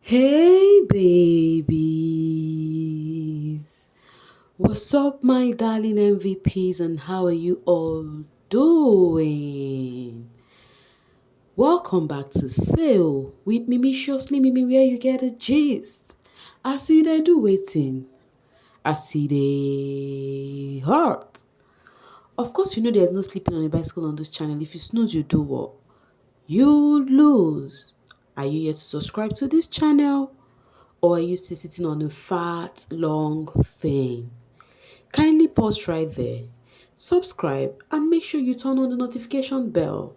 Hey babies, what's up my darling MVPs and how are you all doing? Welcome back to Sail with Mimiciously Mimi where you get a gist. I see they do waiting. I see they hurt. Of course you know there's no sleeping on a bicycle on this channel. If you snooze you do what? You lose. Are you yet to subscribe to this channel? Or are you still sitting on a fat, long thing? Kindly pause right there, subscribe, and make sure you turn on the notification bell.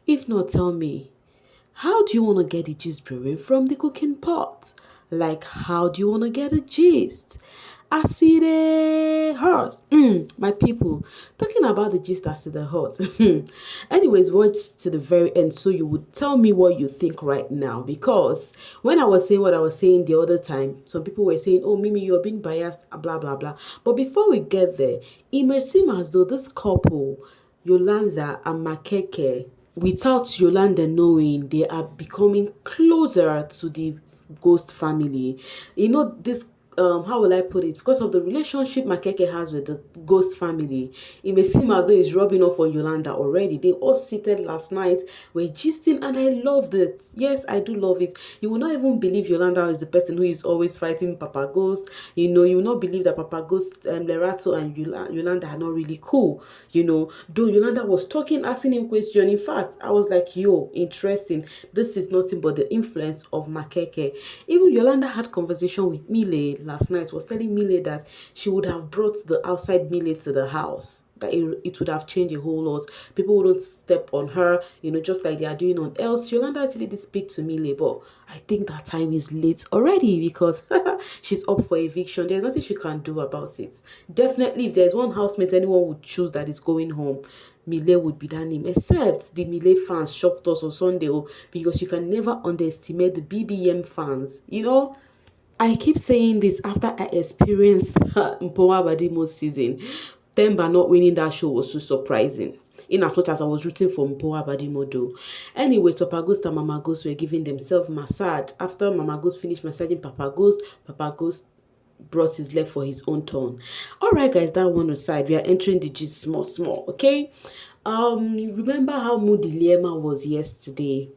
If not, tell me, how do you want to get the gist brewing from the cooking pot? Like, how do you want to get a gist? I see the hot. My people, talking about the gist, I see the hot. Anyways, watch to the very end so you would tell me what you think right now. Because when I was saying what I was saying the other time, some people were saying, oh, Mimi, you're being biased, blah, blah, blah. But before we get there, it may seem as though this couple, Yolanda and Makeke, without Yolanda knowing, they are becoming closer to the ghost family. You know, this how will I put it? Because of the relationship Makeke has with the ghost family, it may seem as though it's rubbing off on Yolanda already. They all seated last night, were gisting, and I loved it. Yes, I do love it. You will not even believe Yolanda is the person who is always fighting Papa Ghost. You know, you will not believe that Papa Ghost, Lerato, and Yolanda are not really cool. You know, though Yolanda was talking, asking him question. In fact, I was like, yo, interesting. This is nothing but the influence of Makeke. Even Yolanda had conversation with Mile last night, was telling Mile that she would have brought the outside Mile to the house. That it would have changed a whole lot. People wouldn't step on her, you know, just like they are doing on else. Yolanda actually did speak to Mile, but I think that time is late already because she's up for eviction. There's nothing she can do about it. Definitely, if there's one housemate anyone would choose that is going home, Mile would be that name, except the Mile fans shocked us on Sunday because you can never underestimate the BBM fans, you know. I keep saying this after I experienced Mpoma Badimo's season. Temba not winning that show was so surprising. In as much as I was rooting for Mpoma Badimo though. Anyways, Papa Ghost and Mama Ghost were giving themselves massage. After Mama Ghost finished massaging Papa Ghost brought his leg for his own turn. Alright guys, that one aside, we are entering the gist small, okay? Remember how moody Liema was yesterday?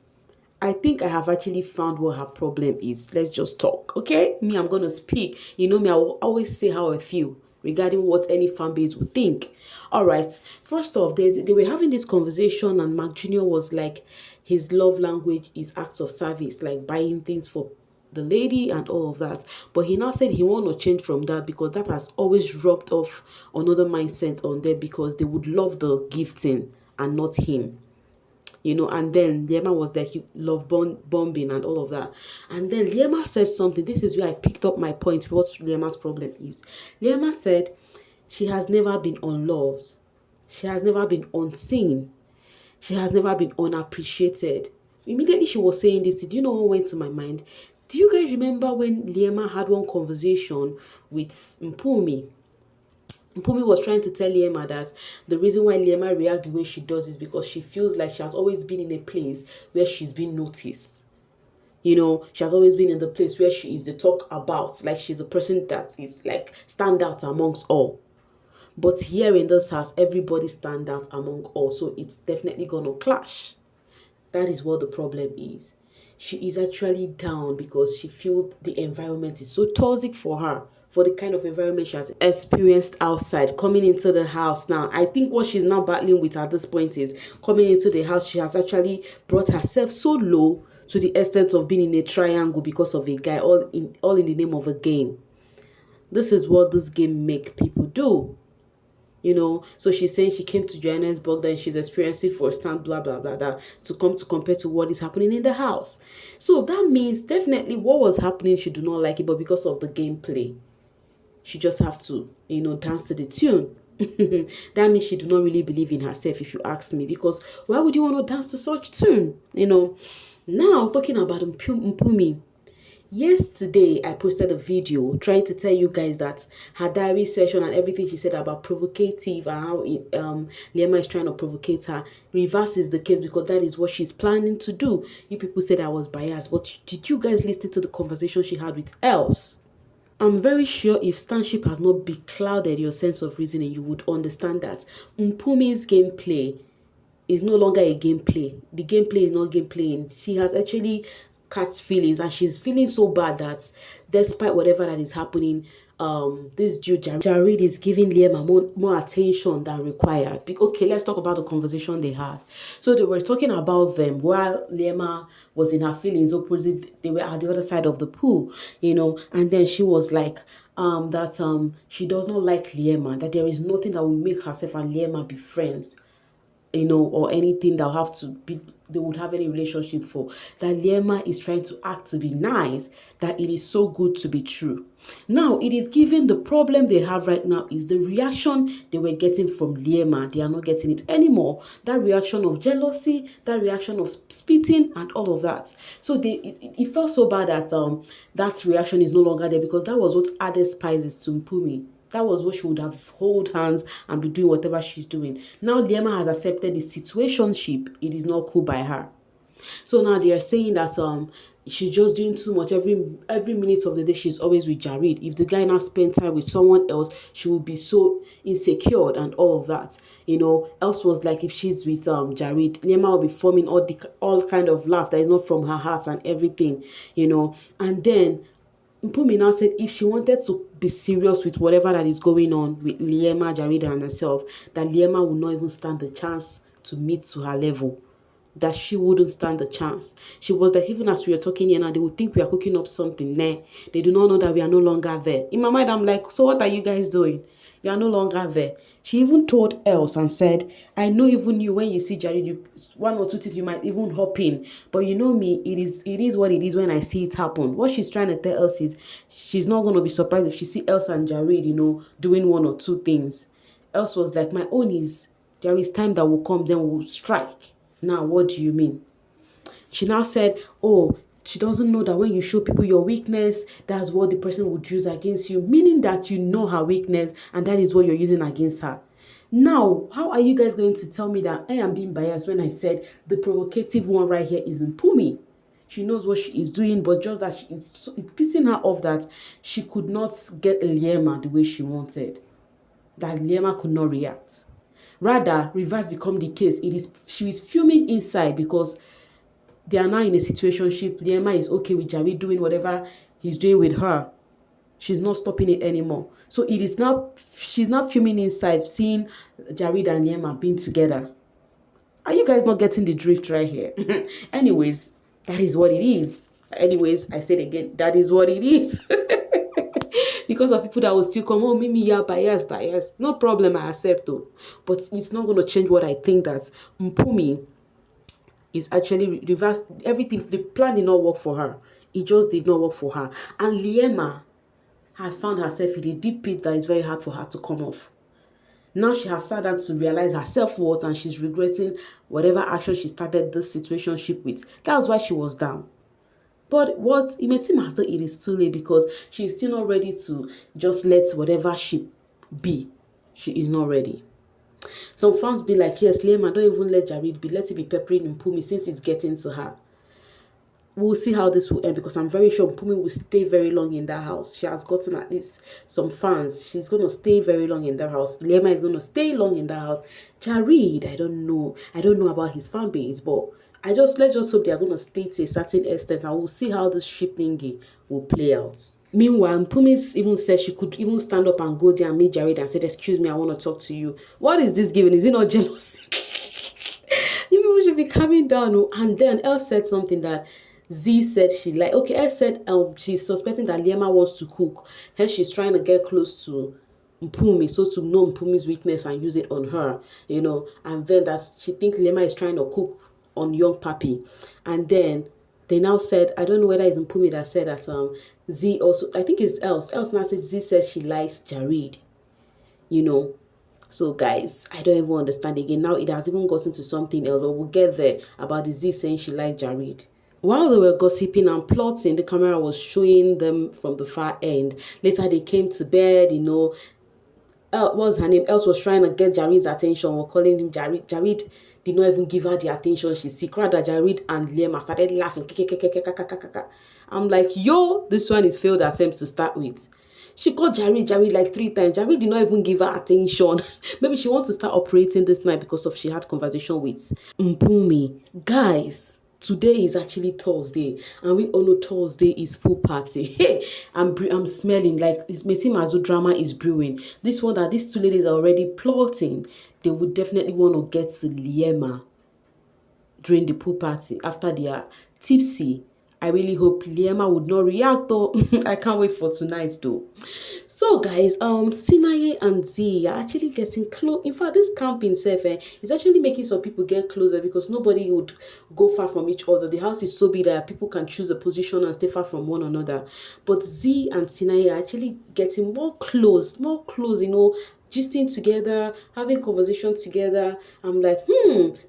I think I have actually found what her problem is. Let's just talk, okay? Me, I'm going to speak. You know me, I will always say how I feel regarding what any fan base would think. All right. First off, they were having this conversation and Mark Jr. was like, his love language is acts of service, like buying things for the lady and all of that. But he now said he want to change from that because that has always rubbed off another mindset on them because they would love the gifting and not him, you know. And then Liema was like, you love bombing and all of that. And then Liema said something. This is where I picked up my point, what Liema's problem is. Liema said she has never been unloved. She has never been unseen. She has never been unappreciated. Immediately she was saying this, did you know what went to my mind? Do you guys remember when Liema had one conversation with Mpumi? Mpumi was trying to tell Liema that the reason why Liema reacts the way she does is because she feels like she has always been in a place where she's been noticed. You know, she has always been in the place where she is the talk about, like she's a person that is like stand out amongst all. But here in this house, everybody stand out among all, so it's definitely gonna clash. That is what the problem is. She is actually down because she feels the environment is so toxic for her, for the kind of environment she has experienced outside. Coming into the house now, I think what she's now battling with at this point is coming into the house, she has actually brought herself so low to the extent of being in a triangle because of a guy, all in the name of a game. This is what this game make people do. You know, so she's saying she came to Johannesburg, then she's experiencing firsthand, blah, blah, blah, blah, to come to compare to what is happening in the house. So that means definitely what was happening, she do not like it, but because of the gameplay, she just have to, you know, dance to the tune. That means she do not really believe in herself, if you ask me, because why would you want to dance to such tune? You know, now talking about Mpumi, Yesterday, I posted a video trying to tell you guys that her diary session and everything she said about provocative and how Liema is trying to provocate her reverses the case because that is what she's planning to do. You people said I was biased, but did you guys listen to the conversation she had with Els? I'm very sure if stanship has not beclouded your sense of reasoning, you would understand that Mpumi's gameplay is no longer a gameplay. The gameplay is not gameplaying. She has actually catch feelings and she's feeling so bad that despite whatever that is happening, this dude Jareed is giving Liema more attention than required. Okay, let's talk about the conversation they had. So they were talking about them while Liema was in her feelings opposite. They were at the other side of the pool, and then she was like, that she does not like Liema, that there is nothing that will make herself and Liema be friends, or anything that will have to be, they would have any relationship for. That Liema is trying to act to be nice, that it is so good to be true. Now, it is given the problem they have right now is the reaction they were getting from Liema. They are not getting it anymore. That reaction of jealousy, that reaction of spitting and all of that. So it felt so bad that that reaction is no longer there because that was what added spices to Mpumi. That was what she would have hold hands and be doing whatever she's doing. Now Liema has accepted the situationship. It is not cool by her. So now they are saying that she's just doing too much. Every minute of the day she's always with Jareed. If the guy now spend time with someone else, she will be so insecure and all of that. Else was like if she's with Jareed, Liema will be forming all kind of laugh that is not from her heart and everything. And then Mpumi now said if she wanted to be serious with whatever that is going on with Liema, Jareed, and herself, that Liema would not even stand the chance to meet to her level. That she wouldn't stand the chance. She was like, even as we are talking here now, they would think we are cooking up something. Nah, they do not know that we are no longer there. In my mind, I'm like, so what are you guys doing? You are no longer there. She even told Els and said, I know even you, when you see Jareed, one or two things you might even hop in. But you know me, it is what it is when I see it happen. What she's trying to tell us is she's not going to be surprised if she see Els and Jareed, doing one or two things. Els was like, my own is, there is time that will come, then we'll strike. Now, what do you mean? She now said, oh, she doesn't know that when you show people your weakness, that's what the person would use against you, meaning that you know her weakness and that is what you're using against her. Now, how are you guys going to tell me that I am being biased when I said the provocative one right here is Mpumi? She knows what she is doing, but just that it's pissing her off that she could not get Liema the way she wanted. That Liema could not react. Rather, reverse become the case. She is fuming inside because they are now in a situationship. Liema is okay with Jareed doing whatever he's doing with her. She's not stopping it anymore. So she's not fuming inside, seeing Jareed and Liema being together. Are you guys not getting the drift right here? Anyways, that is what it is. Anyways, I said again, that is what it is. Because of people that will still come, oh, Mimi, yeah, bias. No problem, I accept though. But it's not going to change what I think that Mpumi is actually reversed. Everything, the plan did not work for her. It just did not work for her. And Liema has found herself in a deep pit that is very hard for her to come off. Now she has sat down to realize her self-worth and she's regretting whatever action she started this situationship with. That's why she was down. But it may seem as though it is too late because she is still not ready to just let whatever she be. She is not ready. Some fans be like, yes, Liema, don't even let Jareed be. Let it be peppering Mpumi since it's getting to her. We'll see how this will end because I'm very sure Mpumi will stay very long in that house. She has gotten at least some fans. She's going to stay very long in that house. Liema is going to stay long in that house. Jareed, I don't know. I don't know about his fan base, but let's just hope they are going to stay to a certain extent and we'll see how this ship thingy will play out. Meanwhile, Mpumi even said she could even stand up and go there and meet Jareed and said, excuse me, I want to talk to you. What is this giving? Is it not jealousy? You people should be calming down. And then Elle said something that Z said she like. Okay, Elle said she's suspecting that Liema wants to cook. Hence, she's trying to get close to Mpumi so to know Mpumi's weakness and use it on her, and then that she thinks Liema is trying to cook on young Papi. And then they now said, I don't know whether it's Mpumi that said that Z also, I think it's Els. Els now says Z says she likes Jareed. So guys, I don't even understand again. Now it has even gotten to something else, but we'll get there about the Z saying she likes Jareed. While they were gossiping and plotting, the camera was showing them from the far end. Later, they came to bed, what was her name? Else was trying to get Jareed's attention. We're calling him Jareed. Jareed did not even give her the attention she seek. Rather, Jareed and Liema started laughing. I'm like, yo, this one is failed attempt to start with. She called Jareed like 3 times. Jareed did not even give her attention. Maybe she wants to start operating this night because of she had conversation with Mpumi. Guys, today is actually Thursday, and we all know Thursday is pool party. Hey, I'm smelling like it may seem as though drama is brewing. This one that these two ladies are already plotting. They would definitely want to get to Liema during the pool party after they are tipsy. I really hope Liema would not react though. I can't wait for tonight though. So guys, Sinaye and Z are actually getting close. In fact, this camping self is actually making some people get closer because nobody would go far from each other. The house is so big that people can choose a position and stay far from one another. But Z and Sinaye are actually getting more close, gisting together, having conversation together. I'm like,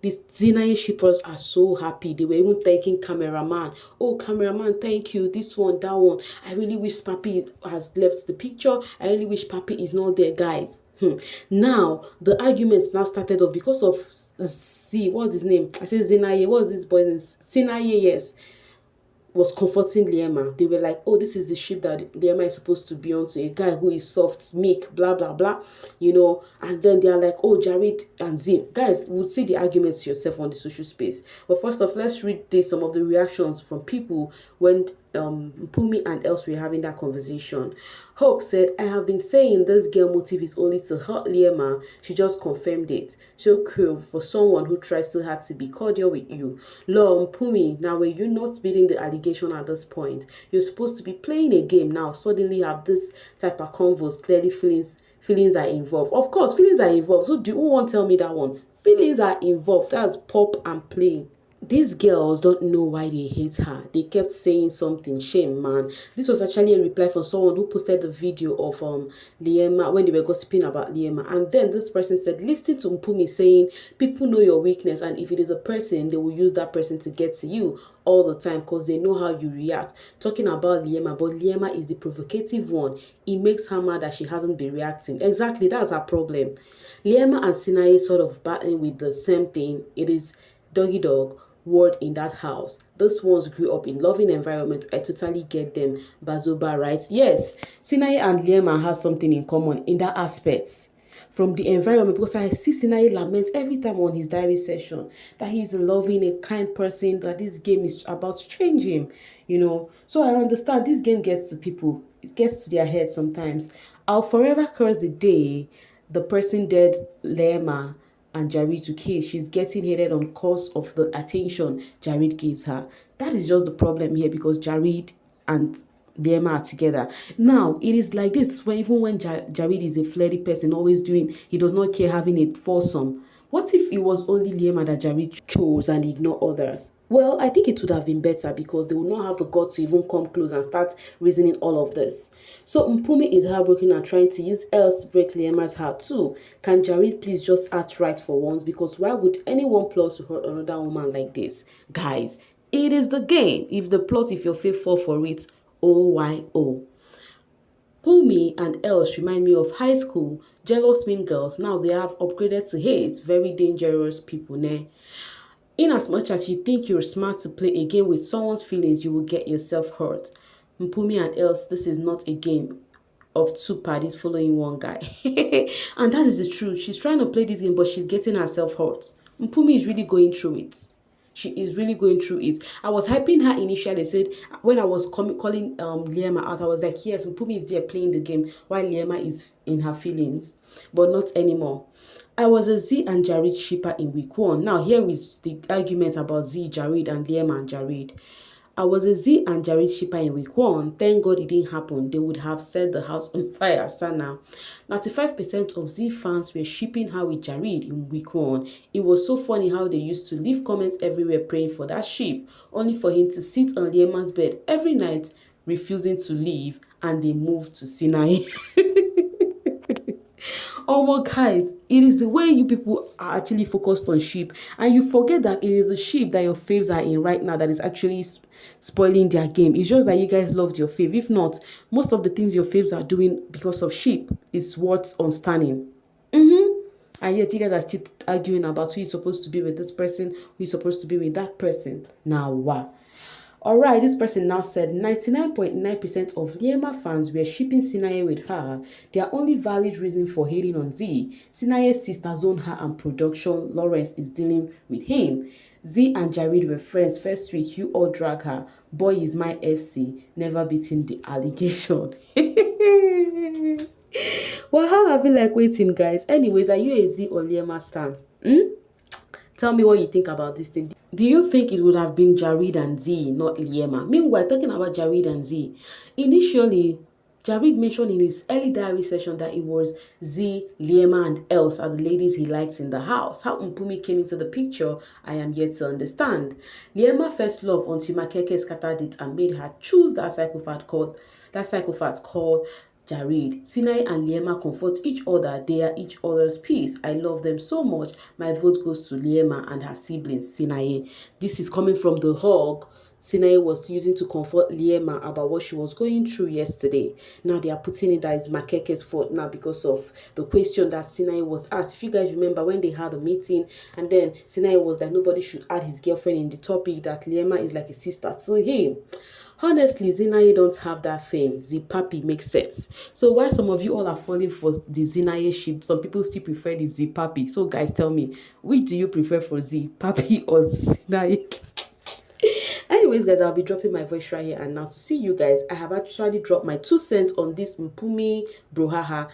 these Zinaye shippers are so happy. They were even thanking cameraman. Oh, cameraman, thank you. This one, that one. I really wish Papi has left the picture. I really wish Papi is not there, guys. Now, the arguments now started off because of Z. What's his name? I said Zinaye. What's this boy's name? Sinaye, yes, was comforting Liema. They were like, oh, this is the ship that Liema is supposed to be on, to a guy who is soft, meek, blah, blah, blah, And then they are like, oh, Jareed and Zim. Guys, we'll see the arguments yourself on the social space. But first off, let's read some of the reactions from people when Mpumi and else were having that conversation. Hope said, I have been saying this girl motive is only to hurt Liema. She just confirmed it. So cool for someone who tries so hard to be cordial with you. Lord Mpumi, now were you not beating the allegation at this point? You're supposed to be playing a game now. Suddenly have this type of convos. Clearly feelings are involved. Of course, feelings are involved. So who won't tell me that one? Feelings are involved. That's pop and playing. These girls don't know why they hate her. They kept saying something. Shame, man. This was actually a reply from someone who posted the video of Liema when they were gossiping about Liema. And then this person said, listen to Mpumi saying, people know your weakness, and if it is a person, they will use that person to get to you all the time because they know how you react. Talking about Liema, but Liema is the provocative one. It makes her mad that she hasn't been reacting. Exactly, that's her problem. Liema and Sinaye sort of battling with the same thing. It is doggy dog word in that house. Those ones grew up in loving environment. I totally get them. Bazoba, right? Yes, Sinaye and Liema has something in common in that aspect. From the environment, because I see Sinaye lament every time on his diary session that he's a loving, a kind person, that this game is about to change him, So I understand this game gets to people. It gets to their head sometimes. I'll forever curse the day the person dead Liema and Jareed to kill. She's getting hated on cause of the attention Jareed gives her. That is just the problem here because Jareed and Liema are together. Now, it is like this even when Jareed is a flirty person, always he does not care having a foursome. What if it was only Liema that Jareed chose and ignored others? Well, I think it would have been better because they would not have the guts to even come close and start reasoning all of this. So Mpumi is heartbroken and trying to use else to break Liema's heart too. Can Jareed please just act right for once? Because why would anyone plot to hurt another woman like this? Guys, it is the game. If your faith fall for it, OYO. Mpumi and else remind me of high school, jealous mean girls. Now they have upgraded to hate, very dangerous people, ne? In as much as you think you're smart to play a game with someone's feelings, you will get yourself hurt. Mpumi and else, this is not a game of two parties following one guy. And that is the truth. She's trying to play this game, but she's getting herself hurt. Mpumi is really going through it. She is really going through it. I was hyping her initially. Said when I was calling Liema out, I was like, yes, Mpumi is there playing the game while Liema is in her feelings, but not anymore. I was a Z and Jareed shipper in week 1. Now here is the argument about Z, Jareed, and Liema and Jareed. I was a Z and Jareed shipper in week 1. Thank God it didn't happen. They would have set the house on fire, Sana. 95% of Z fans were shipping her with Jareed in week 1. It was so funny how they used to leave comments everywhere praying for that ship, only for him to sit on Liema's bed every night, refusing to leave, and they moved to Sinai. Oh my guys, it is the way you people are actually focused on sheep, and you forget that it is the sheep that your faves are in right now that is actually spoiling their game. It's just that you guys loved your fave. If not, most of the things your faves are doing because of sheep is what's on standing. And yet you guys are still arguing about who is supposed to be with this person, who is supposed to be with that person. Now, wow. Alright, this person now said 99.9% of Liema fans were shipping Sinaye with her. Their only valid reason for hating on Z. Sinaye's sister zone her and production Lawrence is dealing with him. Z and Jareed were friends first week, you all drag her. Boy is my FC, never beating the allegation. Well, how have you like waiting, guys? Anyways, are you a Z or Liema stan? Tell me what you think about this thing. Do you think it would have been Jareed and Z, not Liema? Meanwhile, talking about Jareed and Z, initially, Jareed mentioned in his early diary session that it was Z, Liema, and else are the ladies he likes in the house. How Mpumi came into the picture, I am yet to understand. Liema first love until Makeke scattered it and made her choose that psychopath called Jareed. Sinai and Liema comfort each other. They are each other's peace. I love them so much. My vote goes to Liema and her siblings, Sinai. This is coming from the hug Sinai was using to comfort Liema about what she was going through yesterday. Now they are putting it that it's Makeke's fault now because of the question that Sinai was asked. If you guys remember when they had a meeting and then Sinai was that nobody should add his girlfriend in the topic, that Liema is like a sister to him. Honestly, Zinaye don't have that thing. Z Papi makes sense. So why some of you all are falling for the Zinaye ship, some people still prefer the Z Papi. So guys, tell me, which do you prefer for Z Papi or Zinaye? Anyways, guys, I'll be dropping my voice right here and now to see you guys. I have actually dropped my 2 cents on this Mpumi brouhaha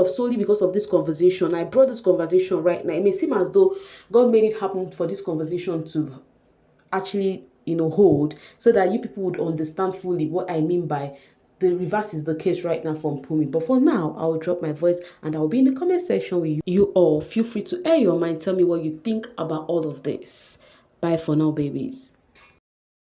solely because of this conversation. I brought this conversation right now. It may seem as though God made it happen for this conversation to actually hold, so that you people would understand fully what I mean by the reverse is the case right now from Mpumi. But for now, I'll drop my voice and I'll be in the comment section with you all. Feel free to air your mind. Tell me what you think about all of this. Bye for now, babies.